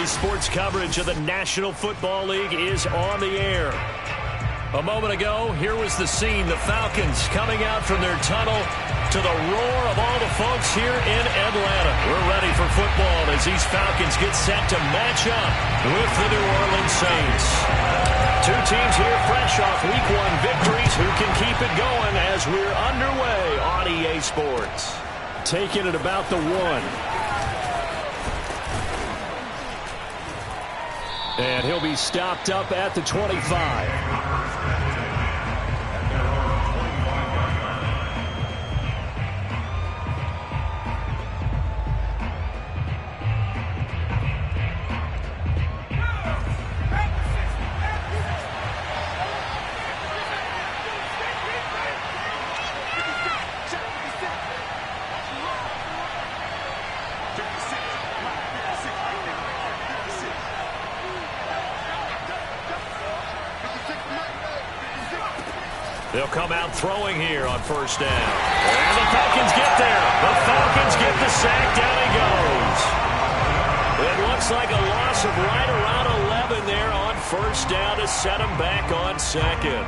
Sports coverage of the National Football League is on the air. A moment ago, here was the scene. The Falcons coming out from their tunnel to the roar of all the folks here in Atlanta. We're ready for football as these Falcons get set to match up with the New Orleans Saints. Two teams here fresh off Week 1 victories who can keep it going as we're underway on EA Sports. Taking it about the 1. And he'll be stopped up at the 25. They'll come out throwing here on first down. And the Falcons get there. The Falcons get the sack. Down he goes. It looks like a loss of right around 11 there on first down to set him back on second.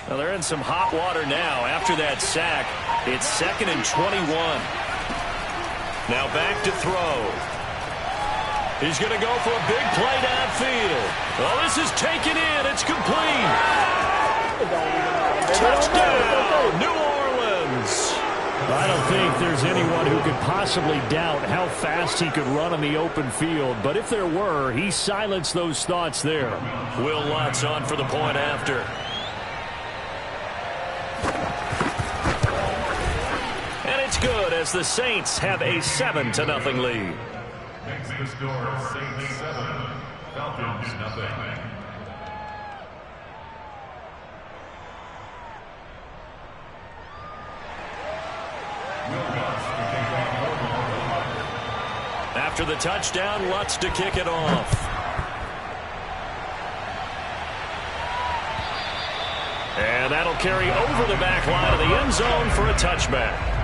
Well, they're in some hot water now after that sack. It's 2nd and 21. Now back to throw. He's going to go for a big play downfield. Oh, this is taken in. It's complete. Touchdown, New Orleans. I don't think there's anyone who could possibly doubt how fast he could run on the open field. But if there were, he silenced those thoughts there. Will Lutz on for the point after. Good as the Saints have a 7-0 lead. Next to score, Saints 7, Falcons 0. After the touchdown, Lutz to kick it off. And that'll carry over the back line of the end zone for a touchback.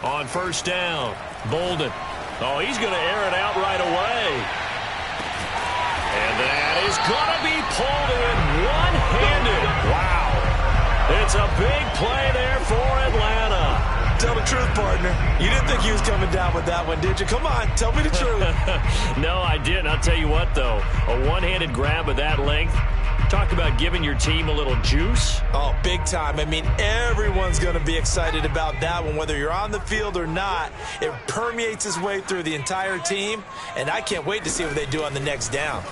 On first down, Bolden. Oh, he's going to air it out right away. And that is going to be pulled in one-handed. Wow. It's a big play there for Atlanta. Tell the truth, partner. You didn't think he was coming down with that one, did you? Come on, tell me the truth. No, I didn't. I'll tell you what, though. A one-handed grab of that length. Talk about giving your team a little juice. Oh, big time. I mean, everyone's going to be excited about that one, whether you're on the field or not. It permeates its way through the entire team, and I can't wait to see what they do on the next down.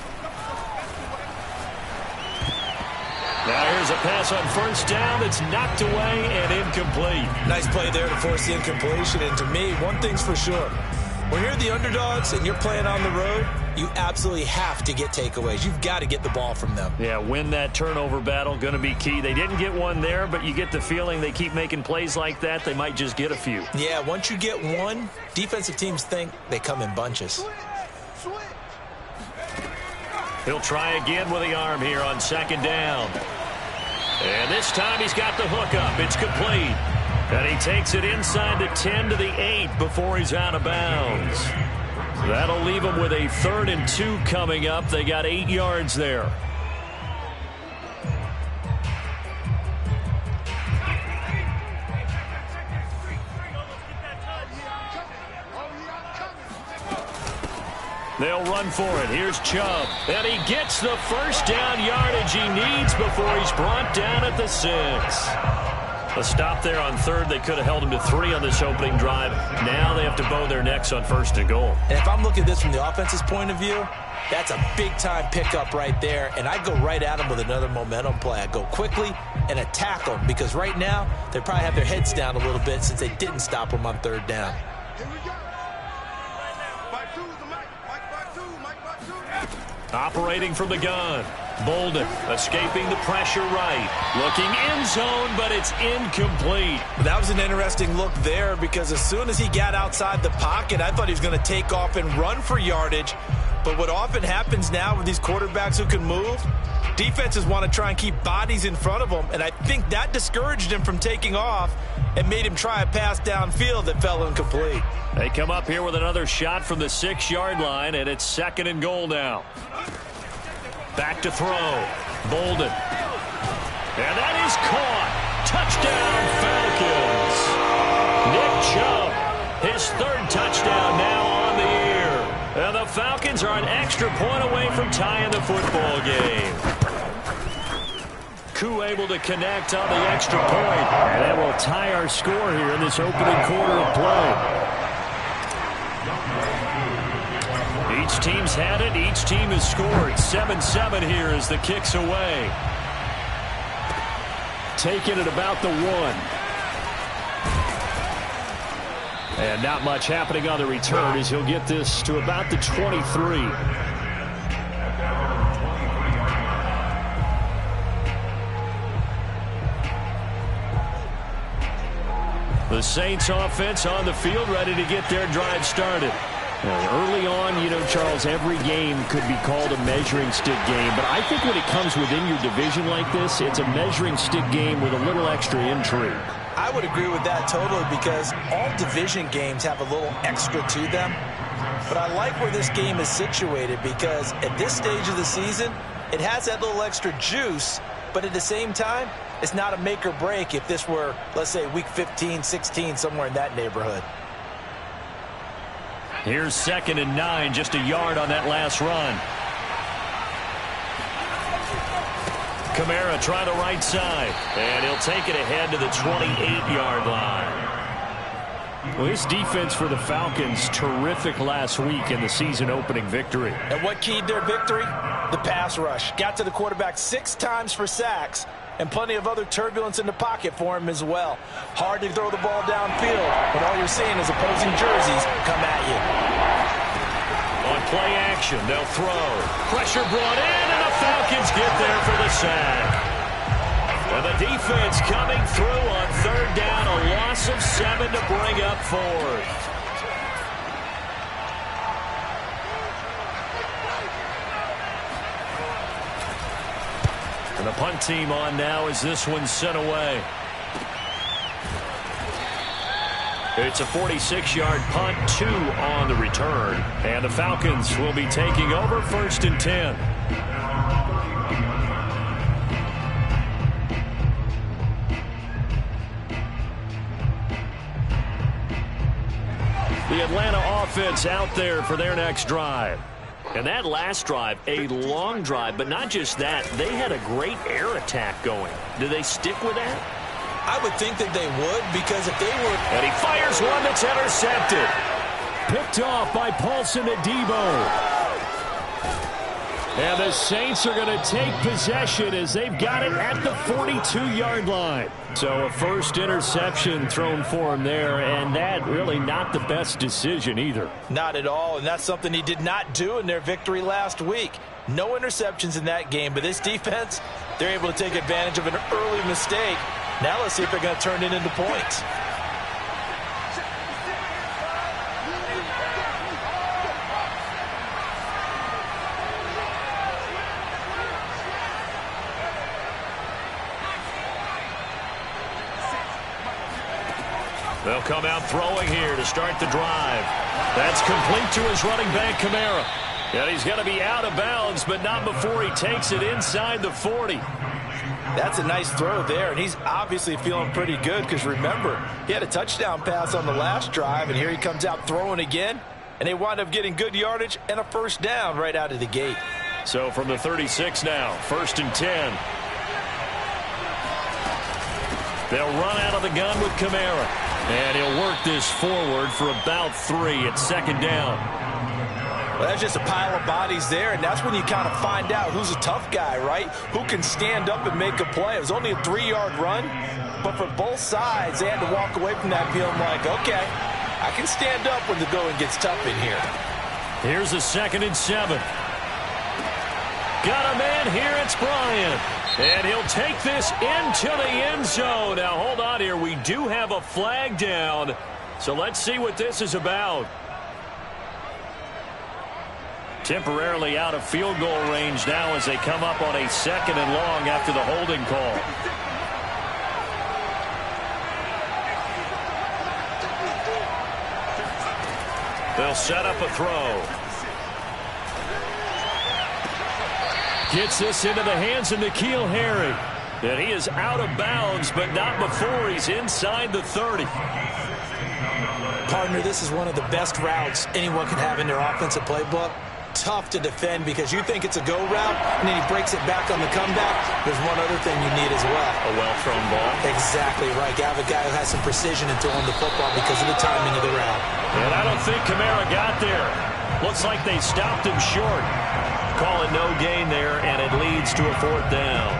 Now here's a pass on first down that's knocked away and incomplete. Nice play there to force the incompletion, and to me, one thing's for sure. When you're the underdogs and you're playing on the road, you absolutely have to get takeaways. You've got to get the ball from them. Yeah, win that turnover battle, going to be key. They didn't get one there, but you get the feeling they keep making plays like that, they might just get a few. Yeah, once you get one, defensive teams think they come in bunches. He'll try again with the arm here on second down. And this time he's got the hook up. It's complete. And he takes it inside the 10 to the 8 before he's out of bounds. That'll leave them with a 3rd and 2 coming up. They got 8 yards there. They'll run for it. Here's Chubb. And he gets the first down yardage he needs before he's brought down at the 6. A stop there on third. They could have held him to 3 on this opening drive. Now they have to bow their necks on 1st and goal. And if I'm looking at this from the offense's point of view, that's a big-time pickup right there. And I go right at him with another momentum play. I go quickly and attack them because right now they probably have their heads down a little bit since they didn't stop them on 3rd down. Operating from the gun. Bolden escaping the pressure right. Looking end zone, but it's incomplete. That was an interesting look there because as soon as he got outside the pocket, I thought he was going to take off and run for yardage. But what often happens now with these quarterbacks who can move, defenses want to try and keep bodies in front of them, and I think that discouraged him from taking off and made him try a pass downfield that fell incomplete. They come up here with another shot from the 6-yard line, and it's 2nd and goal now. Back to throw. Bolden. And that is caught. Touchdown, Falcons. Nick Chubb, his 3rd touchdown now on the year. And the Falcons are an extra point away from tying the football game. Koo able to connect on the extra point. And that will tie our score here in this opening quarter of play. Each team's had it. Each team has scored. 7-7 here as the kick's away. Taken at about the 1. And not much happening on the return as he'll get this to about the 23. The Saints offense on the field ready to get their drive started. Early on, you know, Charles, every game could be called a measuring stick game. But I think when it comes within your division like this, it's a measuring stick game with a little extra intrigue. I would agree with that totally because all division games have a little extra to them. But I like where this game is situated because at this stage of the season, it has that little extra juice. But at the same time, it's not a make or break if this were, let's say, week 15, 16, somewhere in that neighborhood. Here's 2nd and 9, just a yard on that last run. Kamara trying the right side, and he'll take it ahead to the 28-yard line. Well, this defense for the Falcons, terrific last week in the season-opening victory. And what keyed their victory? The pass rush. Got to the quarterback 6 times for sacks, and plenty of other turbulence in the pocket for him as well. Hard to throw the ball downfield, but all you're seeing is opposing jerseys come at you. On play action, they'll throw. Pressure brought in, and the Falcons get there for the sack. And the defense coming through on 3rd down, a loss of 7 to bring up 4th. And the punt team on now as this one's sent away. It's a 46-yard punt, 2 on the return. And the Falcons will be taking over 1st and 10. The Atlanta offense out there for their next drive. And that last drive, a long drive, but not just that. They had a great air attack going. Do they stick with that? I would think that they would because if they were... And he fires one that's intercepted. Picked off by Paulson Adebo. And the Saints are going to take possession as they've got it at the 42-yard line. So a first interception thrown for him there, and that really not the best decision either. Not at all, and that's something he did not do in their victory last week. No interceptions in that game, but this defense, they're able to take advantage of an early mistake. Now let's see if they're going to turn it into points. They'll come out throwing here to start the drive. That's complete to his running back, Kamara. And he's going to be out of bounds, but not before he takes it inside the 40. That's a nice throw there, and he's obviously feeling pretty good because, remember, he had a touchdown pass on the last drive, and here he comes out throwing again. and they wind up getting good yardage and a first down right out of the gate. So from the 36 now, 1st and 10. They'll run out of the gun with Kamara. And he'll work this forward for about 3 at 2nd down. Well, that's just a pile of bodies there, and that's when you kind of find out who's a tough guy, right? Who can stand up and make a play. It was only a 3-yard run, but for both sides, they had to walk away from that feeling like, okay, I can stand up when the going gets tough in here. Here's a 2nd and 7. Got a man here, it's Bryant. And he'll take this into the end zone. Now, hold on here. We do have a flag down. So let's see what this is about. Temporarily out of field goal range now as they come up on a 2nd and long after the holding call. They'll set up a throw. Gets this into the hands of N'Keal Harry. And he is out of bounds, but not before he's inside the 30. Partner, this is one of the best routes anyone can have in their offensive playbook. Tough to defend because you think it's a go route, and then he breaks it back on the comeback. There's one other thing you need as well. A well-thrown ball. Exactly right. You have a guy who has some precision in throwing the football because of the timing of the route. And I don't think Kamara got there. Looks like they stopped him short. Call it no gain there, and it leads to a 4th down.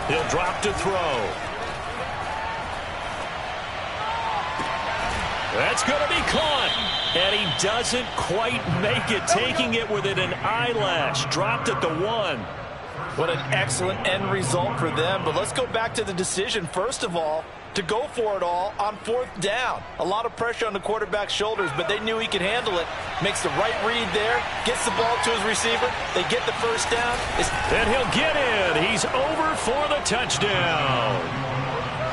He'll drop to throw. That's going to be caught. And he doesn't quite make it, taking it within an eyelash. Dropped at the 1. What an excellent end result for them. But let's go back to the decision, first of all, to go for it all on 4th down. A lot of pressure on the quarterback's shoulders, but they knew he could handle it. Makes the right read there, gets the ball to his receiver. They get the first down. And he'll get in. He's over for the touchdown.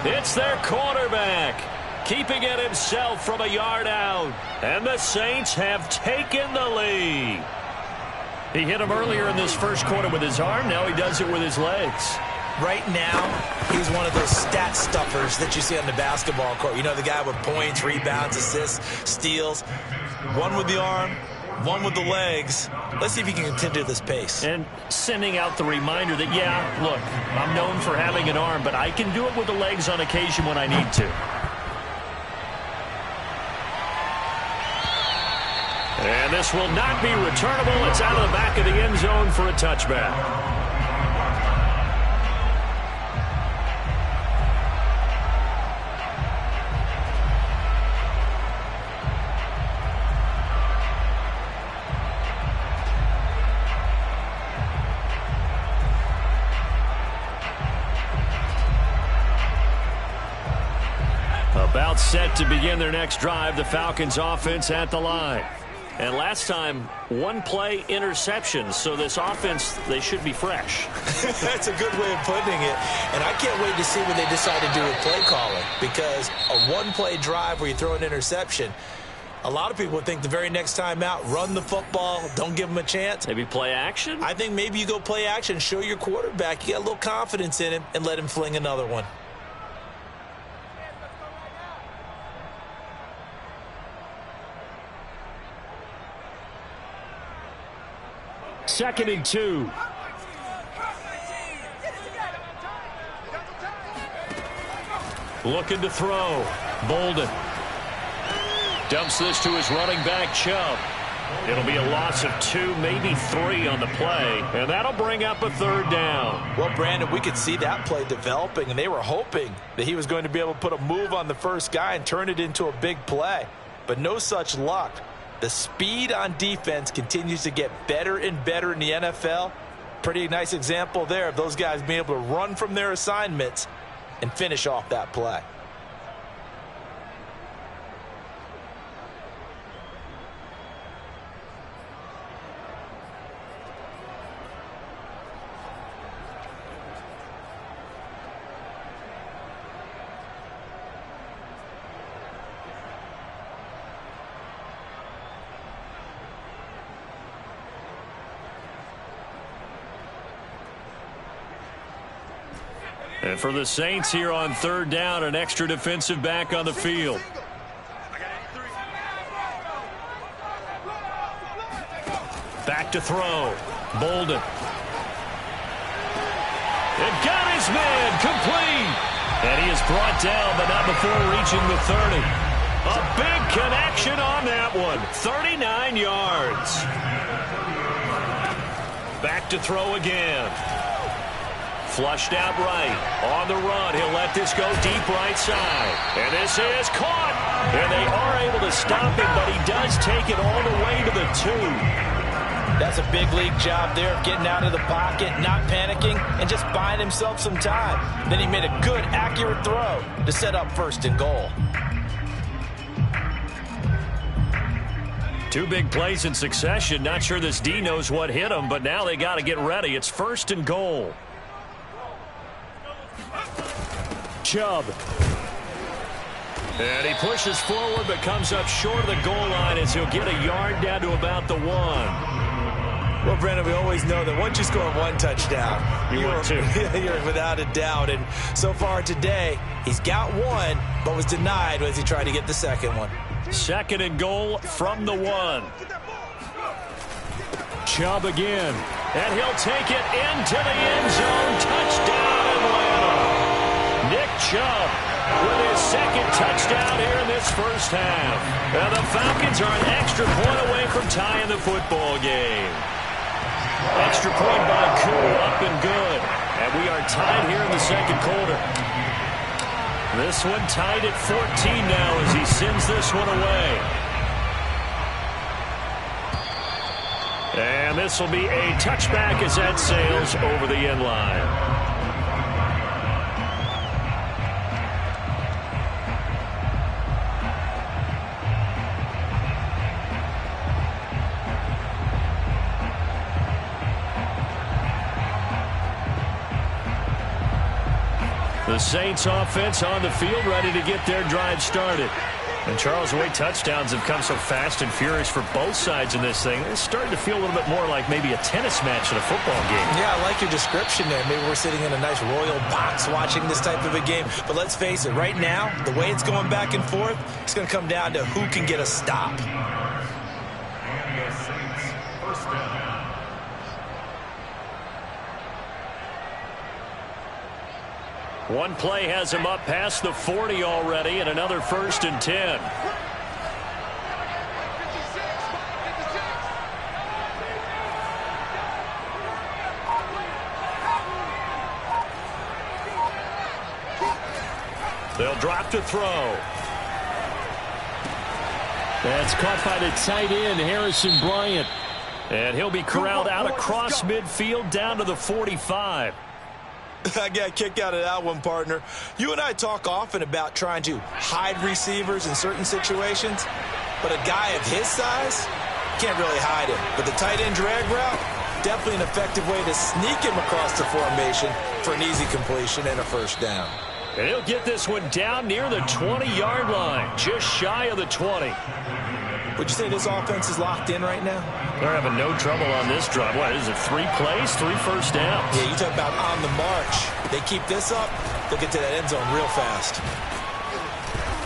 It's their quarterback, keeping it himself from a yard out. And the Saints have taken the lead. He hit him earlier in this first quarter with his arm. Now he does it with his legs. Right now, he's one of those stat stuffers that you see on the basketball court. You know, the guy with points, rebounds, assists, steals. One with the arm, one with the legs. Let's see if he can continue this pace. And sending out the reminder that, yeah, look, I'm known for having an arm, but I can do it with the legs on occasion when I need to. And this will not be returnable. It's out of the back of the end zone for a touchback. About set to begin their next drive, the Falcons offense at the line. And last time, one play interception. So this offense, they should be fresh. That's a good way of putting it. And I can't wait to see what they decide to do with play calling. Because a one-play drive where you throw an interception, a lot of people think the very next time out, run the football, don't give them a chance. Maybe play action? I think maybe you go play action, show your quarterback you got a little confidence in him, and let him fling another one. Second and 2. Looking to throw. Bolden dumps this to his running back, Chubb. It'll be a loss of 2, maybe 3 on the play, and that'll bring up a 3rd down. Well, Brandon, we could see that play developing, and they were hoping that he was going to be able to put a move on the first guy and turn it into a big play. But no such luck. The speed on defense continues to get better and better in the NFL. Pretty nice example there of those guys being able to run from their assignments and finish off that play. And for the Saints here on third down, an extra defensive back on the field. Back to throw. Bolden. It got his man complete. And he is brought down, but not before reaching the 30. A big connection on that one. 39 yards. Back to throw again. Flushed out right. On the run. He'll let this go deep right side. And this is caught. And they are able to stop him, but he does take it all the way to the 2. That's a big league job there of getting out of the pocket, not panicking, and just buying himself some time. Then he made a good, accurate throw to set up first and goal. 2 big plays in succession. Not sure this D knows what hit him, but now they got to get ready. It's first and goal. Chubb. And he pushes forward but comes up short of the goal line as he'll get a yard down to about the 1. Well, Brandon, we always know that once you score 1 touchdown, you're without a doubt. And so far today, he's got 1, but was denied as he tried to get the second one. Second and goal from the 1. Chubb again. And he'll take it into the end zone. Touchdown, Atlanta. Nick Chubb with his second touchdown here in this first half. And the Falcons are an extra point away from tying the football game. Extra point by Koo, up and good. And we are tied here in the second quarter. This one tied at 14 now as he sends this one away. And this will be a touchback as that sails over the end line. The Saints offense on the field ready to get their drive started. And Charles, the way touchdowns have come so fast and furious for both sides in this thing, it's starting to feel a little bit more like maybe a tennis match in a football game. Yeah, I like your description there. Maybe we're sitting in a nice royal box watching this type of a game. But let's face it, right now, the way it's going back and forth, it's going to come down to who can get a stop. One play has him up past the 40 already, and another first and 10. They'll drop to throw. That's caught by the tight end, Harrison Bryant. And he'll be corralled out across midfield down to the 45. I got a kick out of that one, partner. You and I talk often about trying to hide receivers in certain situations, but a guy of his size can't really hide him. But the tight end drag route, definitely an effective way to sneak him across the formation for an easy completion and a first down. And he'll get this one down near the 20-yard line, just shy of the 20. Would you say this offense is locked in right now? They're having no trouble on this drive. What is it, 3 plays, 3 first downs? Yeah, you talk about on the march. They keep this up, they'll get to that end zone real fast.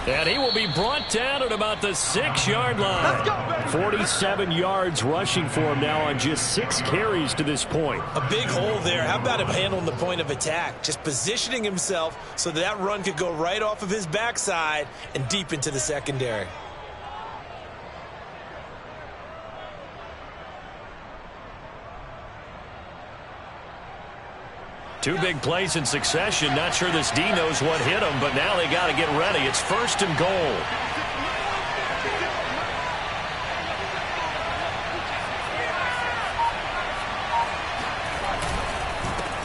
And he will be brought down at about the 6-yard line. 47 yards rushing for him now on just 6 carries to this point. A big hole there. How about him handling the point of attack? Just positioning himself so that run could go right off of his backside and deep into the secondary. Two big plays in succession. Not sure this D knows what hit him, but now they got to get ready. It's first and goal.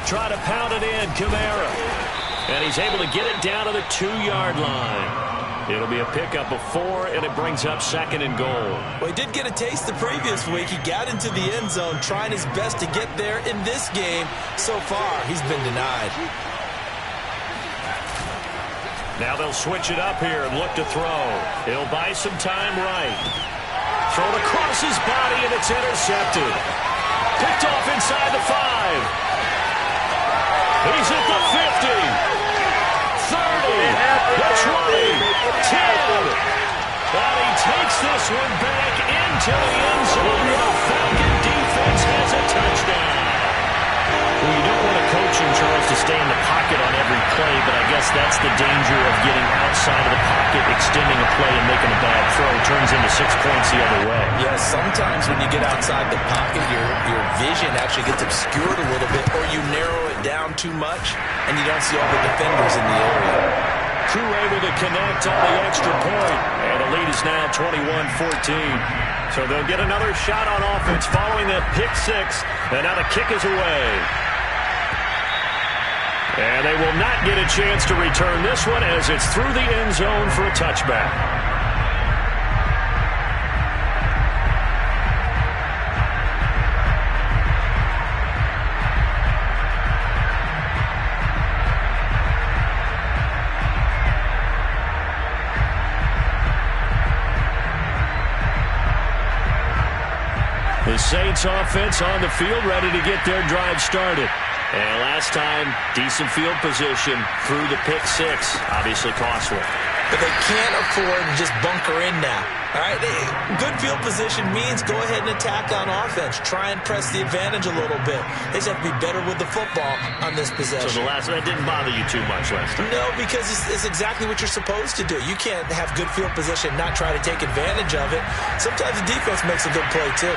Try to pound it in, Kamara. And he's able to get it down to the 2-yard line. It'll be a pickup of 4, and it brings up second and goal. Well, he did get a taste the previous week. He got into the end zone, trying his best to get there in this game. So far, he's been denied. Now they'll switch it up here and look to throw. He'll buy some time right. Thrown across his body, and it's intercepted. Picked off inside the 5. He's at the 50, 30, the 20, 10. And he takes this one back into the end zone. The Falcon defense has a touchdown. Well, you don't want a coach in Charles to stay in the pocket on every play, but I guess that's the danger of getting outside of the pocket, extending a play, and making a bad throw. Turns into 6 points the other way. Yeah, sometimes when you get outside the pocket, your vision actually gets obscured a little bit, or you narrow it down too much, and you don't see all the defenders in the area. Crew able to connect on the extra point, and the lead is now 21-14. So they'll get another shot on offense following that pick six, and now the kick is away. And they will not get a chance to return this one as it's through the end zone for a touchback. The Saints offense on the field, ready to get their drive started. And last time, decent field position through the pick six. Obviously costly. But they can't afford to just bunker in now. All right, good field position means go ahead and attack on offense. Try and press the advantage a little bit. They just have to be better with the football on this possession. So that didn't bother you too much last time? No, because it's exactly what you're supposed to do. You can't have good field position and not try to take advantage of it. Sometimes the defense makes a good play, too.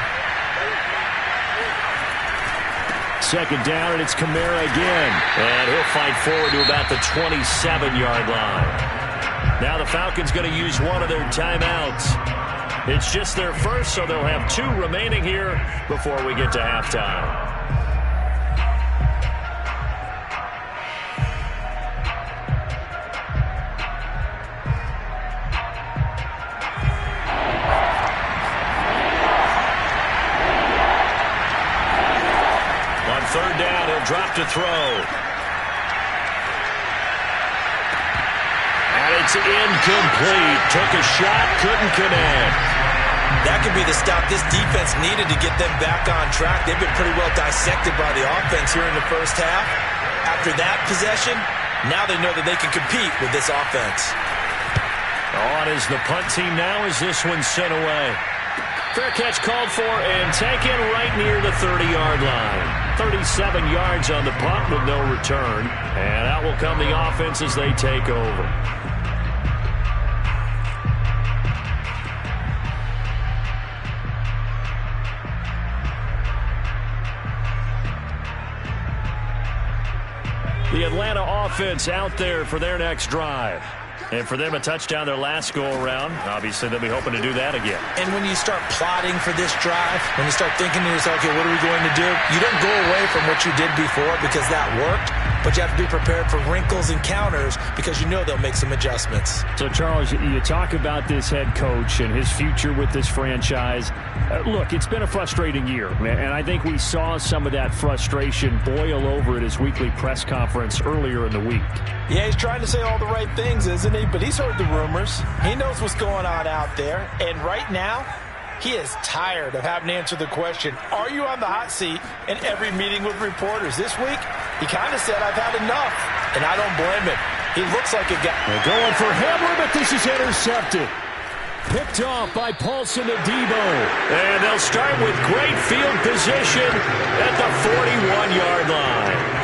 Second down, and it's Kamara again. And he'll fight forward to about the 27-yard line. Now the Falcons going to use one of their timeouts. It's just their first, so they'll have 2 remaining here before we get to halftime. Third down, he'll drop to throw. And it's incomplete. Took a shot, couldn't connect. That could be the stop this defense needed to get them back on track. They've been pretty well dissected by the offense here in the first half. After that possession, now they know that they can compete with this offense. On is the punt team now as this one's sent away. Fair catch called for and taken right near the 30-yard line. 37 yards on the punt with no return. And out will come the offense as they take over. The Atlanta offense out there for their next drive. And for them, a touchdown their last go-around. Obviously, they'll be hoping to do that again. And when you start plotting for this drive, when you start thinking to yourself, okay, what are we going to do? You don't go away from what you did before because that worked, but you have to be prepared for wrinkles and counters because you know they'll make some adjustments. So, Charles, you talk about this head coach and his future with this franchise. Look, it's been a frustrating year, and I think we saw some of that frustration boil over at his weekly press conference earlier in the week. Yeah, he's trying to say all the right things, isn't he? But he's heard the rumors. He knows what's going on out there. And right now, he is tired of having to answer the question, are you on the hot seat in every meeting with reporters? This week, he kind of said, I've had enough. And I don't blame him. He looks like a guy. They're going for Hamler, but this is intercepted. Picked off by Paulson Adebo. And they'll start with great field position at the 41-yard line.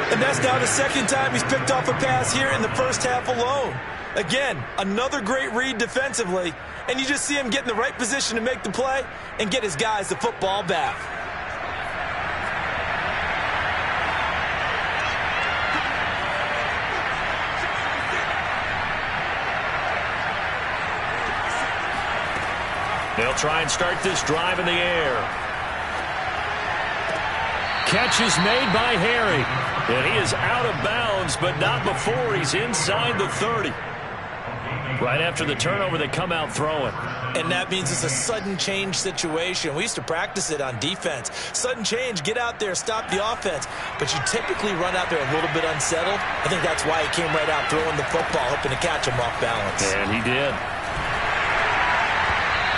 And that's now the second time he's picked off a pass here in the first half alone. Again, another great read defensively. And you just see him get in the right position to make the play and get his guys the football back. They'll try and start this drive in the air. Catch is made by Harry. And he is out of bounds, but not before he's inside the 30. Right after the turnover, they come out throwing. And that means it's a sudden change situation. We used to practice it on defense. Sudden change, get out there, stop the offense. But you typically run out there a little bit unsettled. I think that's why he came right out throwing the football, hoping to catch him off balance. And he did.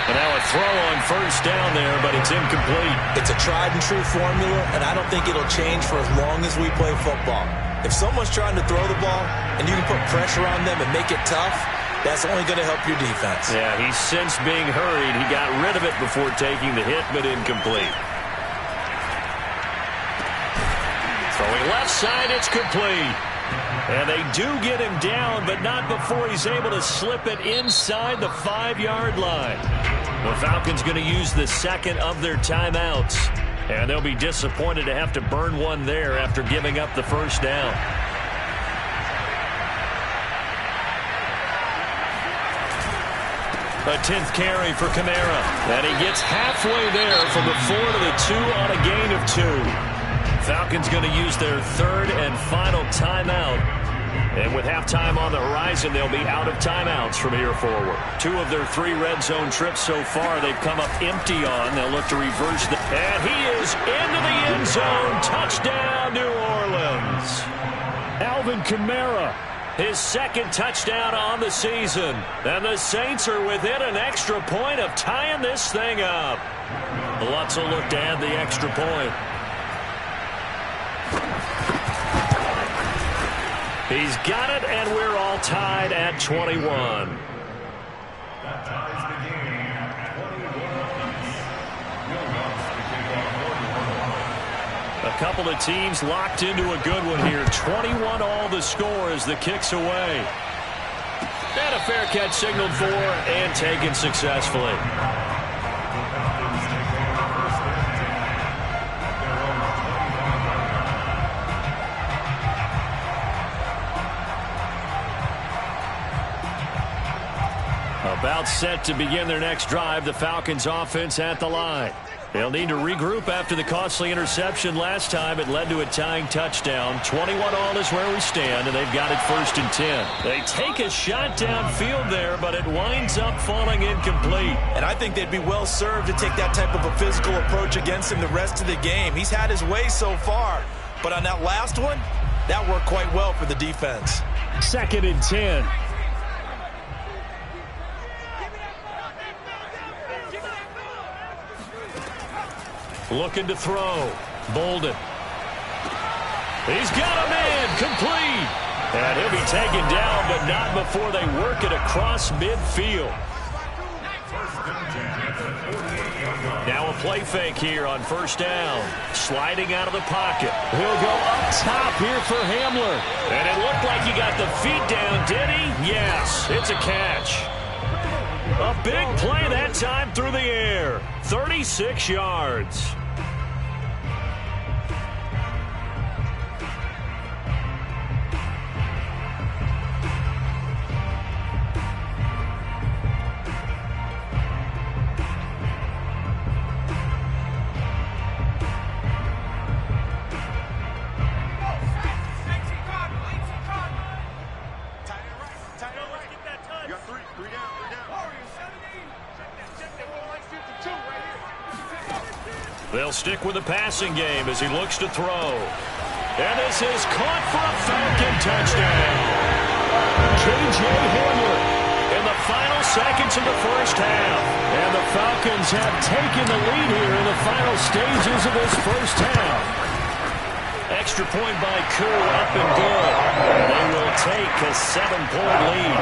And now a throw on first down there, but it's incomplete. It's a tried-and-true formula, and I don't think it'll change for as long as we play football. If someone's trying to throw the ball and you can put pressure on them and make it tough, that's only going to help your defense. Yeah, he's since being hurried. He got rid of it before taking the hit, but incomplete. Throwing left side, it's complete. And they do get him down, but not before he's able to slip it inside the 5-yard line. The Falcons going to use the second of their timeouts. And they'll be disappointed to have to burn one there after giving up the first down. A 10th carry for Kamara. And he gets halfway there from the 4 to the 2 on a gain of 2. Falcons going to use their third and final timeout. And with halftime on the horizon, they'll be out of timeouts from here forward. 2 of their 3 red zone trips so far they've come up empty on. They'll look to reverse the... And he is into the end zone. Touchdown, New Orleans. Alvin Kamara, his second touchdown on the season. And the Saints are within an extra point of tying this thing up. Lutz will look to add the extra point. He's got it, and we're all tied at 21. That ties the game at 21. A couple of teams locked into a good one here. 21 all the score as the kick's away. And a fair catch signaled for and taken successfully. About set to begin their next drive, the Falcons offense at the line. They'll need to regroup after the costly interception last time. It led to a tying touchdown. 21 all is where we stand, and they've got it 1st and 10. They take a shot downfield there, but it winds up falling incomplete. And I think they'd be well served to take that type of a physical approach against him the rest of the game. He's had his way so far, but on that last one, that worked quite well for the defense. 2nd and 10. Looking to throw. Bolden. He's got a man. Complete. And he'll be taken down, but not before they work it across midfield. Now a play fake here on first down. Sliding out of the pocket. He'll go up top here for Hamler. And it looked like he got the feet down, did he? Yes, it's a catch. A big play that time through the air. 36 yards. They'll stick with the passing game as he looks to throw. And this is caught for a Falcon touchdown. K.J. Hamler in the final seconds of the first half. And the Falcons have taken the lead here in the final stages of this first half. Extra point by Koo, up and good. And they will take a 7-point lead.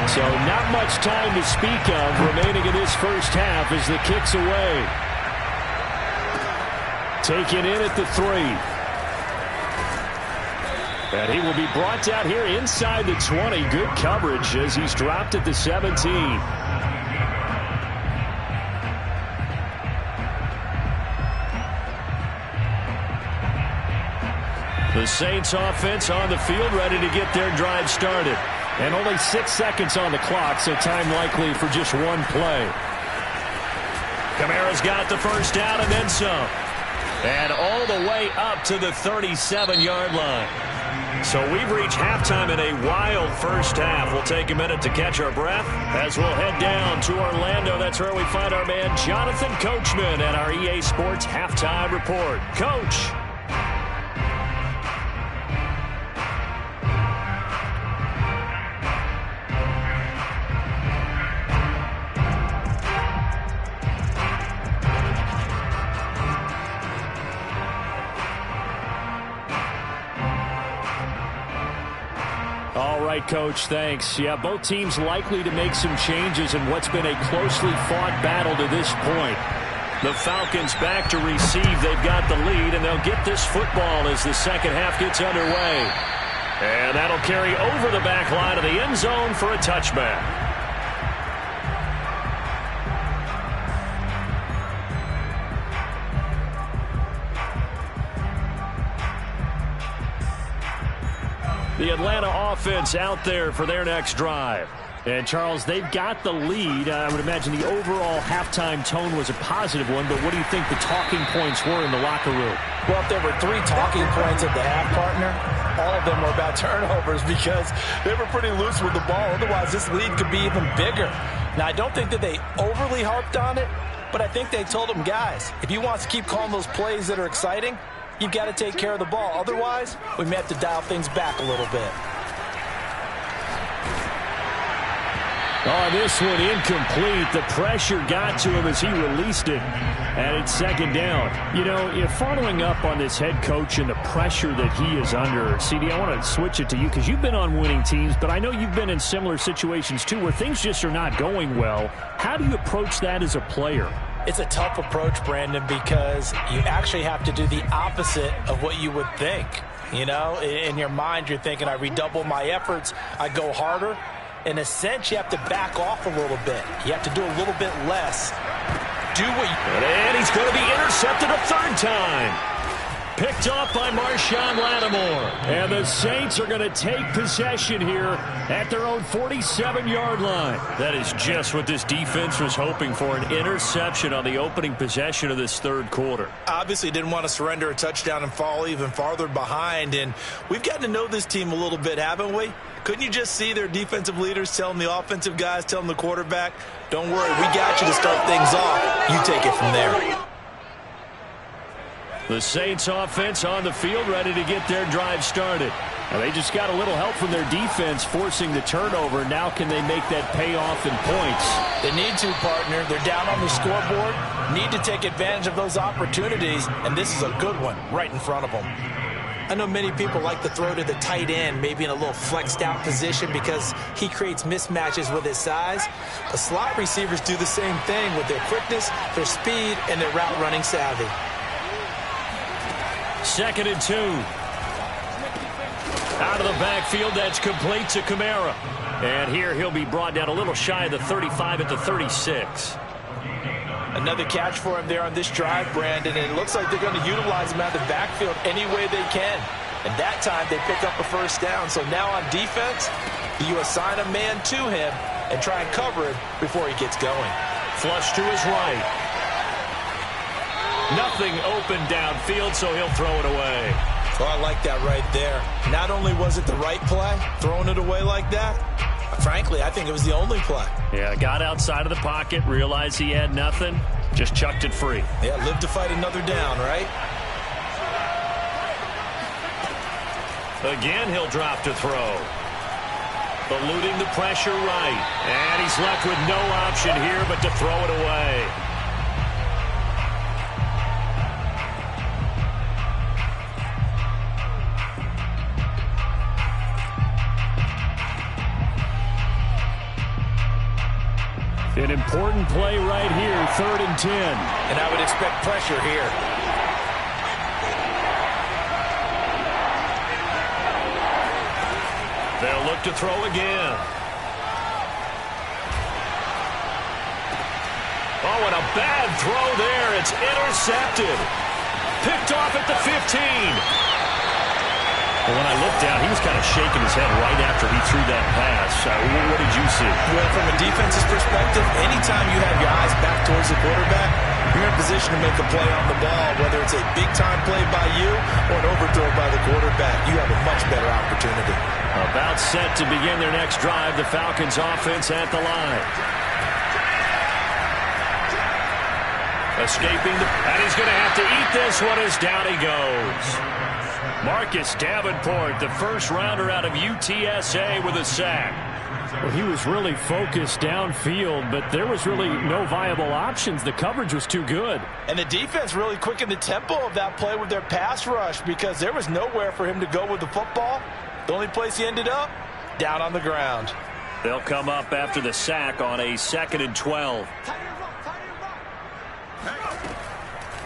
So not much time to speak of remaining in this first half as the kick's away. Taken in at the 3. And he will be brought down here inside the 20. Good coverage as he's dropped at the 17. The Saints offense on the field ready to get their drive started. And only 6 seconds on the clock, so time likely for just one play. Kamara's got the first down and then some. And all the way up to the 37-yard line. So we've reached halftime in a wild first half. We'll take a minute to catch our breath as we'll head down to Orlando. That's where we find our man Jonathan Coachman at our EA Sports Halftime Report. Coach. right, Coach. Thanks. Yeah, both teams likely to make some changes in what's been a closely fought battle to this point. The Falcons back to receive. They've got the lead, and they'll get this football as the second half gets underway. And that'll carry over the back line of the end zone for a touchback. The Atlanta offense out there for their next drive. And, Charles, they've got the lead. I would imagine the overall halftime tone was a positive one, but what do you think the talking points were in the locker room? Well, if there were 3 talking points at the half, partner, all of them were about turnovers because they were pretty loose with the ball. Otherwise, this lead could be even bigger. Now, I don't think that they overly harped on it, but I think they told them, guys, if you want to keep calling those plays that are exciting, you've got to take care of the ball. Otherwise, we may have to dial things back a little bit. Oh, this one incomplete. The pressure got to him as he released it. And it's second down. You know, following up on this head coach and the pressure that he is under, CD, I want to switch it to you because you've been on winning teams, but I know you've been in similar situations too where things just are not going well. How do you approach that as a player? It's a tough approach, Brandon, because you actually have to do the opposite of what you would think. You know, in your mind, you're thinking, I redouble my efforts, I go harder. In a sense, you have to back off a little bit. You have to do a little bit less. And he's going to be intercepted a third time. Picked off by Marshawn Lattimore. And the Saints are going to take possession here at their own 47-yard line. That is just what this defense was hoping for, an interception on the opening possession of this third quarter. Obviously didn't want to surrender a touchdown and fall even farther behind. And we've gotten to know this team a little bit, haven't we? Couldn't you just see their defensive leaders telling the offensive guys, telling the quarterback, don't worry, we got you to start things off. You take it from there. The Saints offense on the field ready to get their drive started. Now they just got a little help from their defense forcing the turnover. Now can they make that pay off in points? They need to, partner. They're down on the scoreboard. Need to take advantage of those opportunities, and this is a good one right in front of them. I know many people like to throw to the tight end, maybe in a little flexed out position because he creates mismatches with his size. The slot receivers do the same thing with their quickness, their speed, and their route running savvy. 2nd and 2. Out of the backfield, that's complete to Kamara. And here he'll be brought down a little shy of the 35 at the 36. Another catch for him there on this drive, Brandon, and it looks like they're going to utilize him out of the backfield any way they can. And that time they pick up a first down. So now on defense, you assign a man to him and try and cover him before he gets going. Flush to his right. Nothing open downfield, so he'll throw it away. Oh, I like that right there. Not only was it the right play, throwing it away like that, frankly, I think it was the only play. Yeah, got outside of the pocket, realized he had nothing, just chucked it free. Yeah, live to fight another down, right? Again, he'll drop to throw. Eluding the pressure right. And he's left with no option here but to throw it away. An important play right here, 3rd and 10. And I would expect pressure here. They'll look to throw again. Oh, and a bad throw there. It's intercepted. Picked off at the 15. Well, when I looked down, he was kind of shaking his head right after he threw that pass. What did you see? Well, from a defense's perspective, anytime you have your eyes back towards the quarterback, you're in position to make a play on the ball, whether it's a big-time play by you or an overthrow by the quarterback. You have a much better opportunity. About set to begin their next drive, the Falcons offense at the line. Escaping, and he's going to have to eat this one as down he goes. Marcus Davenport, the first rounder out of UTSA with a sack. Well, he was really focused downfield, but there was really no viable options. The coverage was too good. And the defense really quickened the tempo of that play with their pass rush because there was nowhere for him to go with the football. The only place he ended up down on the ground. They'll come up after the sack on a 2nd and 12.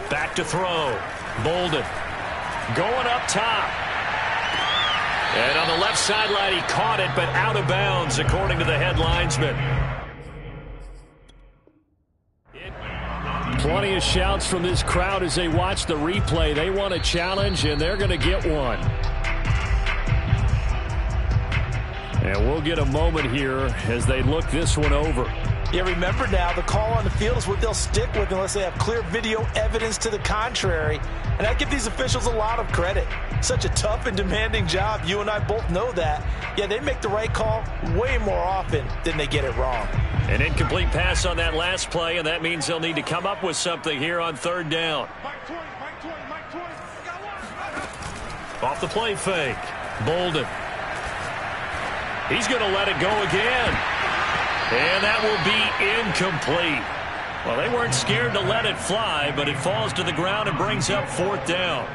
Back to throw. Bolden going up top. And on the left sideline, he caught it, but out of bounds, according to the head linesman. Plenty of shouts from this crowd as they watch the replay. They want a challenge, and they're going to get one. And we'll get a moment here as they look this one over. Yeah, remember now, the call on the field is what they'll stick with unless they have clear video evidence to the contrary. And I give these officials a lot of credit. Such a tough and demanding job. You and I both know that. Yeah, they make the right call way more often than they get it wrong. An incomplete pass on that last play, and that means they'll need to come up with something here on 3rd down. Off the play fake. Bolden. He's going to let it go again. And that will be incomplete. Well, they weren't scared to let it fly, but it falls to the ground and brings up 4th down.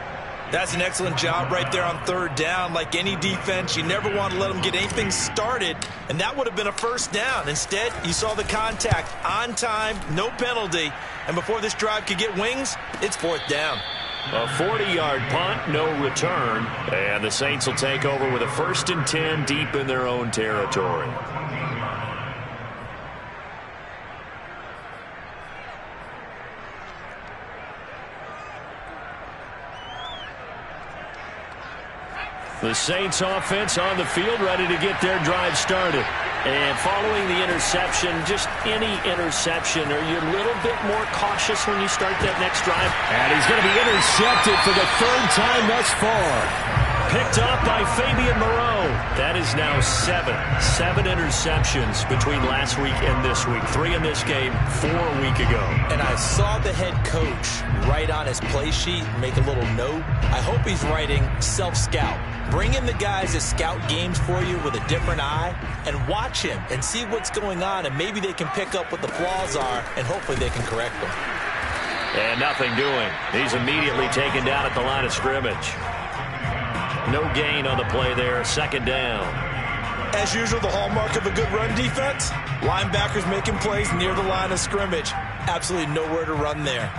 That's an excellent job right there on 3rd down. Like any defense, you never want to let them get anything started, and that would have been a 1st down. Instead, you saw the contact on time, no penalty, and before this drive could get wings, it's 4th down. A 40-yard punt, no return, and the Saints will take over with a 1st and 10 deep in their own territory. The Saints offense on the field, ready to get their drive started. And following the interception, just any interception, are you a little bit more cautious when you start that next drive? And he's going to be intercepted for the 3rd time thus far. Picked up by Fabian Moreau. That is now 7 interceptions between last week and this week. 3 in this game, 4 a week ago. And I saw the head coach write on his play sheet, make a little note. I hope he's writing self-scout. Bring in the guys that scout games for you with a different eye and watch him and see what's going on, and maybe they can pick up what the flaws are, and hopefully they can correct them. And nothing doing. He's immediately taken down at the line of scrimmage. No gain on the play there, 2nd down. As usual, the hallmark of a good run defense, linebackers making plays near the line of scrimmage. Absolutely nowhere to run there.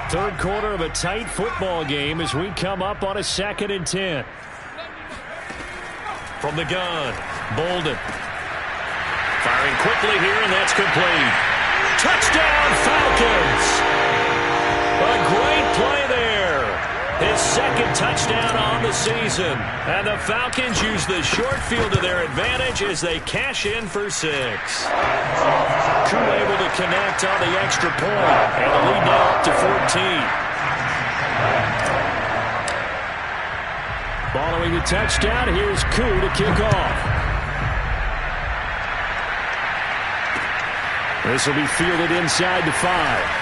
3rd quarter of a tight football game as we come up on a 2nd and 10. From the gun, Bolden. Firing quickly here, and that's complete. Touchdown, Falcons! A great play there. His 2nd touchdown on the season. And the Falcons use the short field to their advantage as they cash in for 6. Koo able to connect on the extra point, and the lead now up to 14. Following the touchdown, here's Koo to kick off. This will be fielded inside the 5.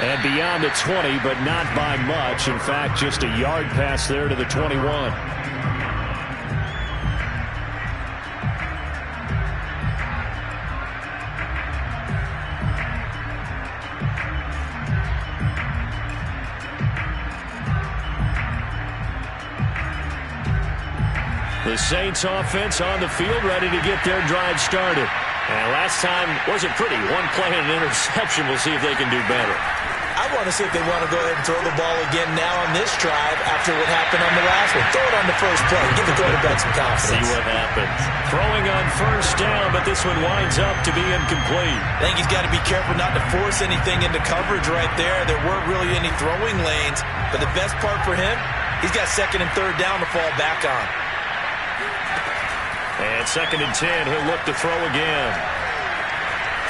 And beyond the 20, but not by much. In fact, just a yard pass there to the 21. The Saints offense on the field, ready to get their drive started. And last time wasn't pretty. 1 play and an interception. We'll see if they can do better. I want to see if they want to go ahead and throw the ball again now on this drive after what happened on the last one. Throw it on the first play. Give the quarterback some confidence. See what happens. Throwing on 1st down, but this one winds up to be incomplete. I think he's got to be careful not to force anything into coverage right there. There weren't really any throwing lanes, but the best part for him, he's got 2nd and 3rd down to fall back on. And 2nd and 10, he'll look to throw again.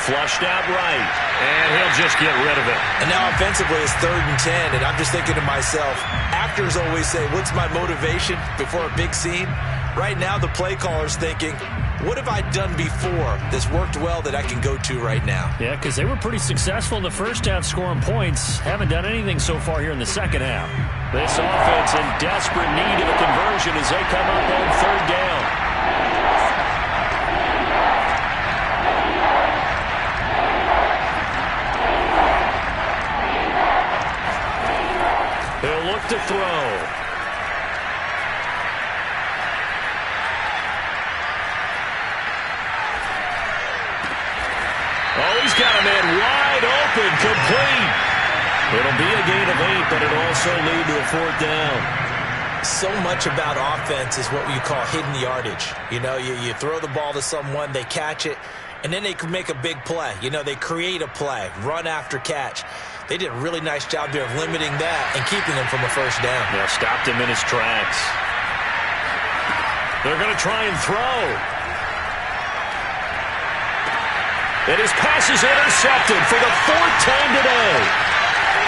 Flushed out right, and he'll just get rid of it. And now offensively, it's 3rd and 10, and I'm just thinking to myself, actors always say, what's my motivation before a big scene? Right now, the play caller's thinking, what have I done before that's worked well that I can go to right now? Yeah, because they were pretty successful in the first half scoring points. Haven't done anything so far here in the second half. This offense in desperate need of a conversion as they come up on 3rd down. He'll look to throw. Oh, he's got a man wide open, complete. It'll be a gain of 8, but it'll also lead to a 4th down. So much about offense is what you call hidden yardage. You know, you throw the ball to someone, they catch it, and then they can make a big play. You know, they create a play, run after catch. They did a really nice job there of limiting that and keeping him from a 1st down. Yeah, stopped him in his tracks. They're going to try and throw. And his pass is intercepted for the 4th time today.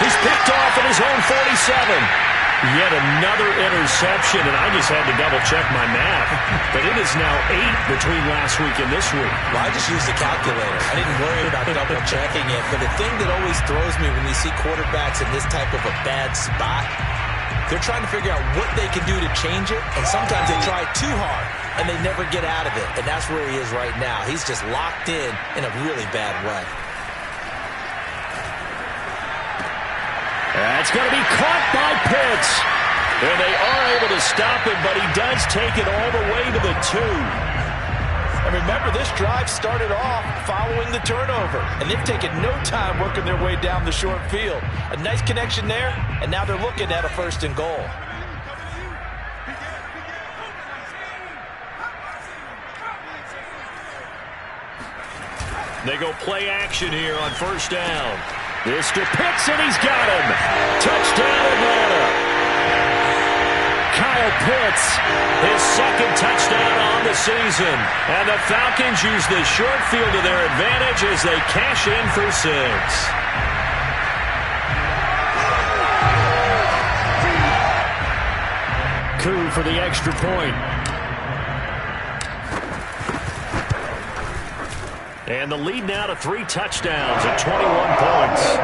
He's picked off at his own 47. Yet another interception, and I just had to double-check my math. But it is now 8 between last week and this week. Well, I just used the calculator. I didn't worry about double-checking it. But the thing that always throws me when you see quarterbacks in this type of a bad spot, they're trying to figure out what they can do to change it, and sometimes they try too hard, and they never get out of it. And that's where he is right now. He's just locked in a really bad way. That's going to be caught by Pitts. And they are able to stop him, but he does take it all the way to the 2. And remember, this drive started off following the turnover. And they've taken no time working their way down the short field. A nice connection there, and now they're looking at a 1st and goal. They go play action here on 1st down. Mr. Pitts, and he's got him. Touchdown, Atlanta. Kyle Pitts, his 2nd touchdown on the season. And the Falcons use the short field to their advantage as they cash in for 6. Koo for the extra point. And the lead now to 3 touchdowns at 21 points.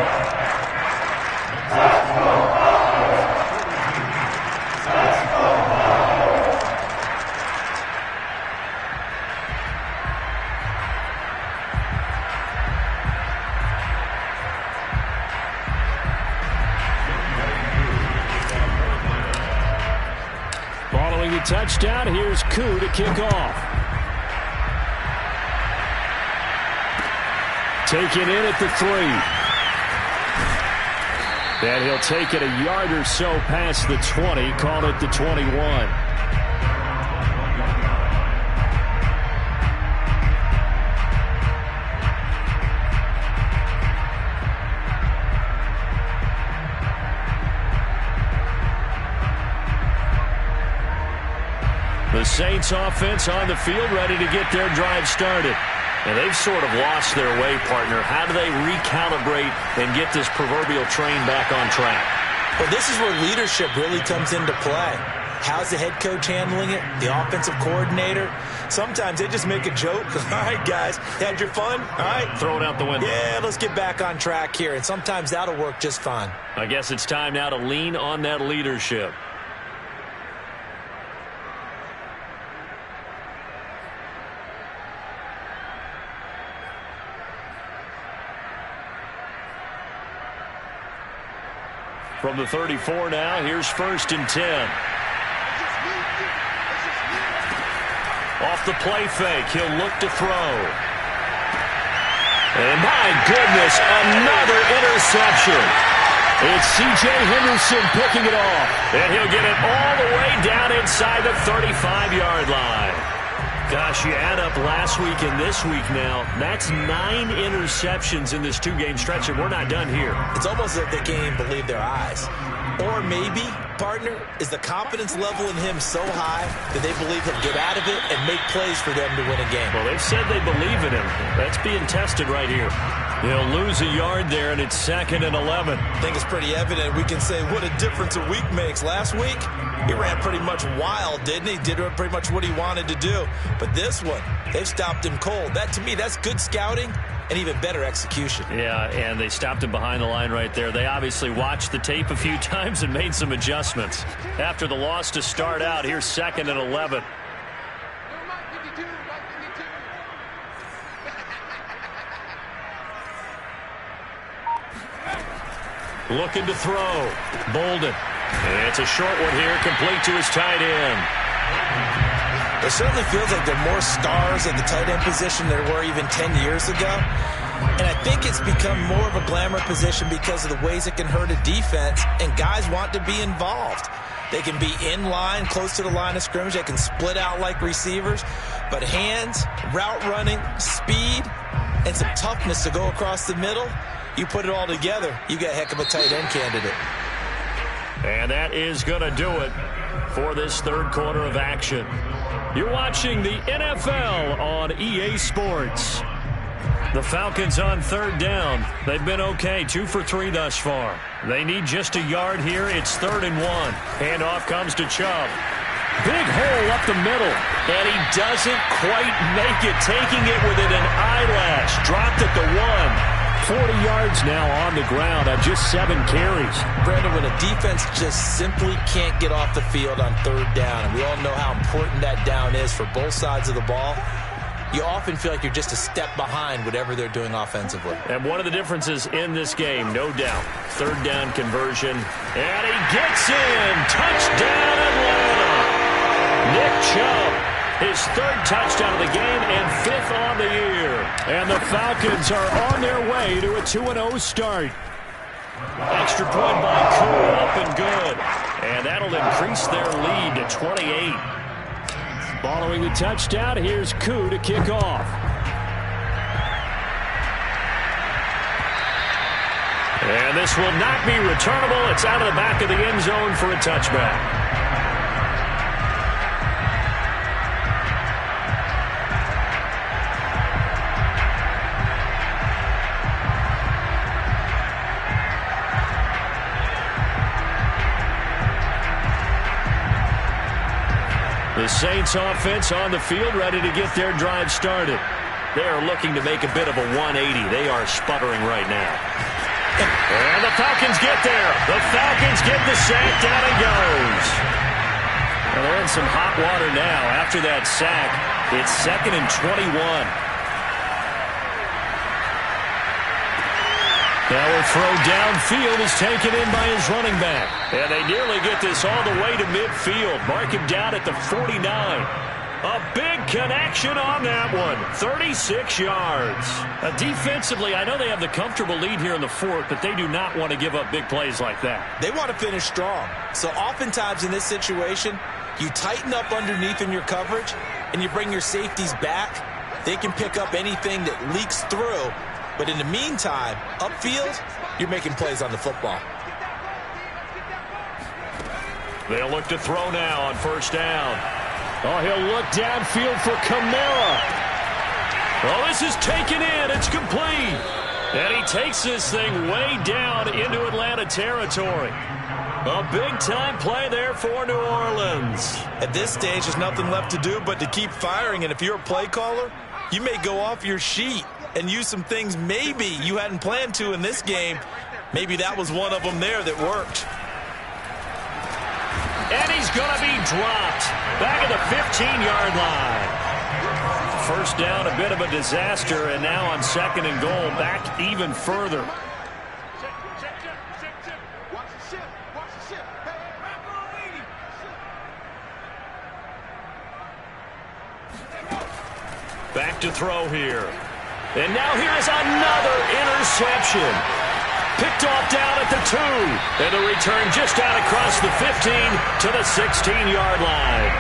Following the touchdown, here's Koo to kick off. Taken in at the 3. And he'll take it a yard or so past the 20, call it the 21. The Saints offense on the field ready to get their drive started. And they've sort of lost their way, partner. How do they recalibrate and get this proverbial train back on track? Well, this is where leadership really comes into play. How's the head coach handling it? The offensive coordinator? Sometimes they just make a joke. All right, guys, had your fun? All right. Throw it out the window. Yeah, let's get back on track here. And sometimes that'll work just fine. I guess it's time now to lean on that leadership. From the 34 now, here's 1st and 10. Off the play fake, he'll look to throw. And my goodness, another interception. It's C.J. Henderson picking it off. And he'll get it all the way down inside the 35-yard line. Gosh, you add up last week and this week now, that's 9 interceptions in this 2-game stretch, and we're not done here. It's almost like they can't even believe their eyes. Or maybe, partner, is the confidence level in him so high that they believe he'll get out of it and make plays for them to win a game. Well, they've said they believe in him. That's being tested right here. He'll lose a yard there, and it's 2nd and 11. I think it's pretty evident. We can say what a difference a week makes. Last week, he ran pretty much wild, didn't he? Did pretty much what he wanted to do. But this one, they've stopped him cold. That, to me, that's good scouting and even better execution. Yeah, and they stopped him behind the line right there. They obviously watched the tape a few times and made some adjustments. After the loss to start out, here's 2nd and 11. Looking to throw. Bolden. And it's a short one here, complete to his tight end. It certainly feels like there are more stars at the tight end position than there were even 10 years ago. And think it's become more of a glamour position because of the ways it can hurt a defense, and guys want to be involved. They can be in line, close to the line of scrimmage. They can split out like receivers. But hands, route running, speed, and some toughness to go across the middle, you put it all together, you get a heck of a tight end candidate. And that is going to do it for this third quarter of action. You're watching the NFL on EA Sports. The Falcons on third down. They've been okay, 2 for 3 thus far. They need just a yard here. It's 3rd and 1. Handoff comes to Chubb. Big hole up the middle, and he doesn't quite make it, taking it within an eyelash. Dropped at the 1. 40 yards now on the ground on just 7 carries. Brandon, when a defense just simply can't get off the field on third down, and we all know how important that down is for both sides of the ball, you often feel like you're just a step behind whatever they're doing offensively. And one of the differences in this game, no doubt, third down conversion. And he gets in. Touchdown, Atlanta. Nick Chubb, his 3rd touchdown of the game and 5th on the year. And the Falcons are on their way to a 2-0 start. Extra point by Koo, up and good. And that'll increase their lead to 28. Following the touchdown, here's Koo to kick off. And this will not be returnable. It's out of the back of the end zone for a touchback. The Saints offense on the field, ready to get their drive started. They are looking to make a bit of a 180. They are sputtering right now. And the Falcons get there. The Falcons get the sack. Down it goes. And they're in some hot water now. After that sack, it's 2nd and 21. Now a throw downfield is taken in by his running back. And they nearly get this all the way to midfield. Mark him down at the 49. A big connection on that one. 36 yards. Defensively, I know they have the comfortable lead here in the 4th, but they do not want to give up big plays like that. They want to finish strong. So oftentimes in this situation, you tighten up underneath in your coverage, and you bring your safeties back. They can pick up anything that leaks through. But in the meantime, upfield, you're making plays on the football. They'll look to throw now on 1st down. Oh, he'll look downfield for Kamara. Oh, this is taken in. It's complete. And he takes this thing way down into Atlanta territory. A big-time play there for New Orleans. At this stage, there's nothing left to do but to keep firing. And if you're a play caller, you may go off your sheet and use some things maybe you hadn't planned to in this game. Maybe that was one of them there that worked. And he's going to be dropped back at the 15-yard line. 1st down, a bit of a disaster, and now on 2nd and goal, back even further. Back to throw here. And now here's another interception. Picked off down at the 2. And the return just out across the 15 to the 16-yard line.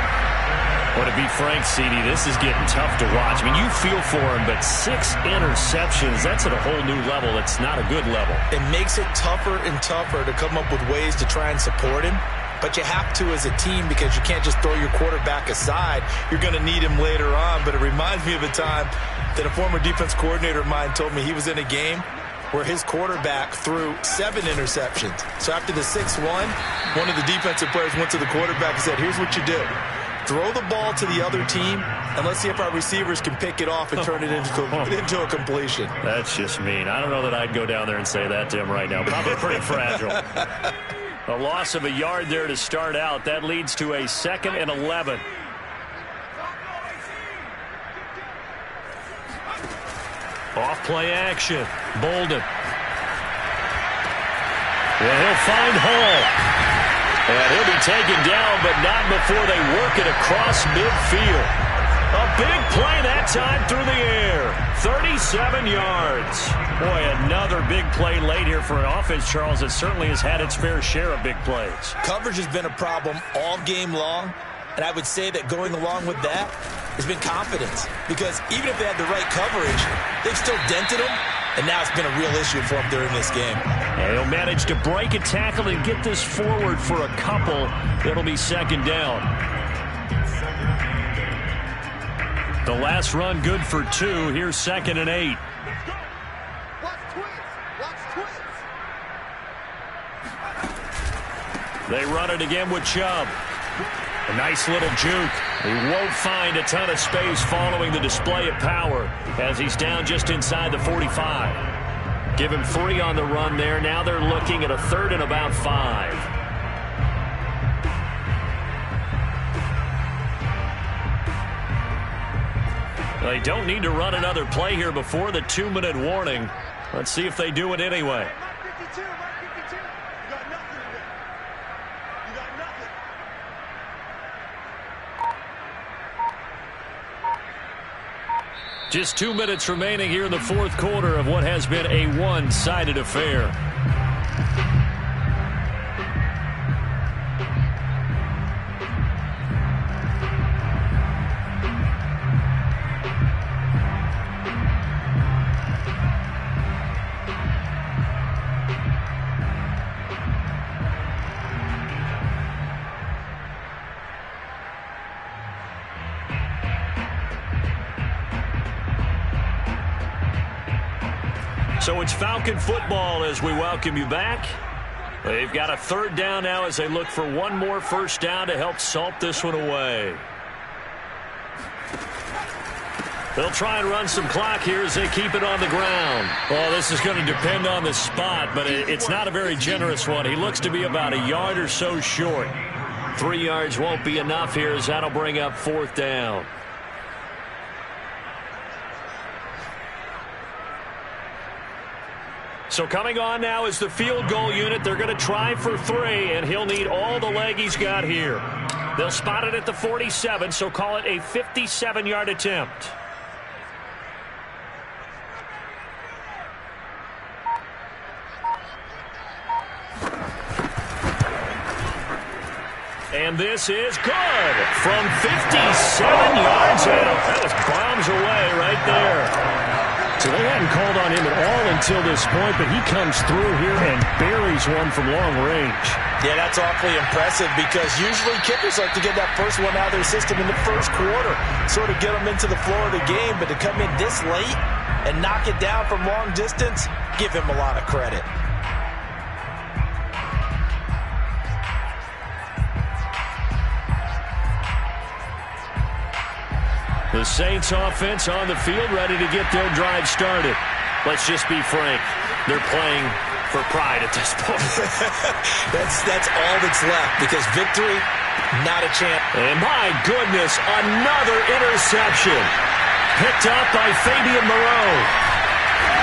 Well, to be frank, CD, this is getting tough to watch. I mean, you feel for him, but 6 interceptions, that's at a whole new level. It's not a good level. It makes it tougher and tougher to come up with ways to try and support him. But you have to as a team because you can't just throw your quarterback aside. You're going to need him later on. But it reminds me of a time that a former defense coordinator of mine told me he was in a game where his quarterback threw 7 interceptions. So after the 6-1, one of the defensive players went to the quarterback and said, here's what you do. Throw the ball to the other team, and let's see if our receivers can pick it off and turn it into a completion. That's just mean. I don't know that I'd go down there and say that to him right now. Probably pretty fragile. A loss of a yard there to start out. That leads to a 2nd and 11. Off play action. Bolden. Well, he'll find Hall. And he'll be taken down, but not before they work it across midfield. A big play that time through the air. 37 yards. Boy, another big play late here for an offense, Charles, that certainly has had its fair share of big plays. Coverage has been a problem all game long, and I would say that going along with that has been confidence. Because even if they had the right coverage, they've still dented them, and now it's been a real issue for them during this game. And he'll manage to break a tackle and get this forward for a couple. It'll be second down. The last run good for 2. Here's 2nd and 8. They run it again with Chubb. A nice little juke. He won't find a ton of space following the display of power as he's down just inside the 45. Give him 3 on the run there. Now they're looking at a 3rd and about 5. They don't need to run another play here before the 2-minute warning. Let's see if they do it anyway. Just 2 minutes remaining here in the 4th quarter of what has been a one-sided affair. So it's Falcon football as we welcome you back. They've got a 3rd down now as they look for one more first down to help salt this one away. They'll try and run some clock here as they keep it on the ground. Well, this is going to depend on the spot, but it's not a very generous one. He looks to be about a yard or so short. 3 yards won't be enough here as that'll bring up 4th down. So coming on now is the field goal unit. They're going to try for 3, and he'll need all the leg he's got here. They'll spot it at the 47, so call it a 57-yard attempt. And this is good from 57 yards out. That was bombs away right there. So they hadn't called on him at all until this point, but he comes through here and buries one from long range. Yeah, that's awfully impressive because usually kickers like to get that first one out of their system in the first quarter, sort of get them into the flow of the game, but to come in this late and knock it down from long distance, give him a lot of credit. The Saints offense on the field, ready to get their drive started. Let's just be frank. They're playing for pride at this point. That's all that's left because victory, not a chance. And my goodness, another interception. Picked up by Fabian Moreau.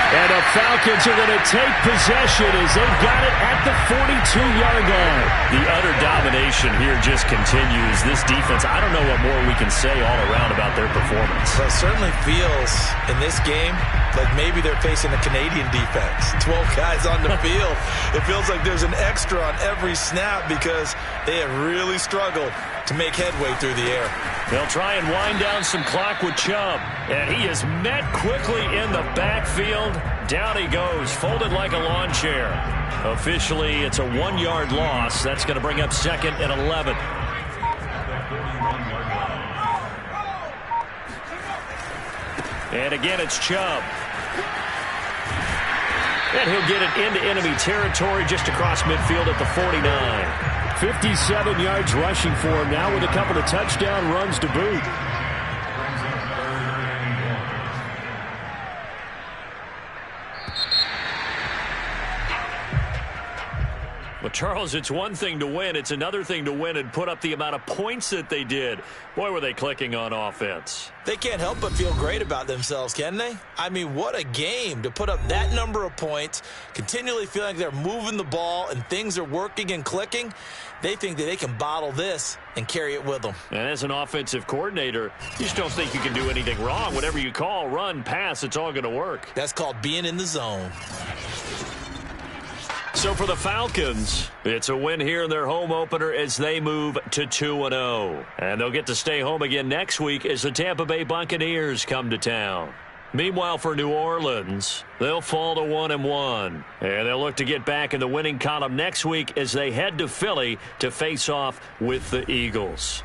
And the Falcons are going to take possession as they've got it at the 42-yard line. The utter domination here just continues. This defense, I don't know what more we can say all around about their performance. Well, it certainly feels in this game like maybe they're facing a Canadian defense. 12 guys on the field. It feels like there's an extra on every snap because they have really struggled to make headway through the air. They'll try and wind down some clock with Chubb. And he is met quickly in the backfield. Down he goes, folded like a lawn chair. Officially, it's a 1-yard loss. That's going to bring up 2nd and 11. And again, it's Chubb. And he'll get it into enemy territory just across midfield at the 49. 57 yards rushing for him now with a couple of touchdown runs to boot. Well, Charles, it's one thing to win. It's another thing to win and put up the amount of points that they did. Boy, were they clicking on offense. They can't help but feel great about themselves, can they? I mean, what a game to put up that number of points, continually feeling like they're moving the ball and things are working and clicking. They think that they can bottle this and carry it with them. And as an offensive coordinator, you just don't think you can do anything wrong. Whatever you call, run, pass, it's all going to work. That's called being in the zone. So for the Falcons, it's a win here in their home opener as they move to 2-0. And they'll get to stay home again next week as the Tampa Bay Buccaneers come to town. Meanwhile, for New Orleans, they'll fall to 1-1. And they'll look to get back in the winning column next week as they head to Philly to face off with the Eagles.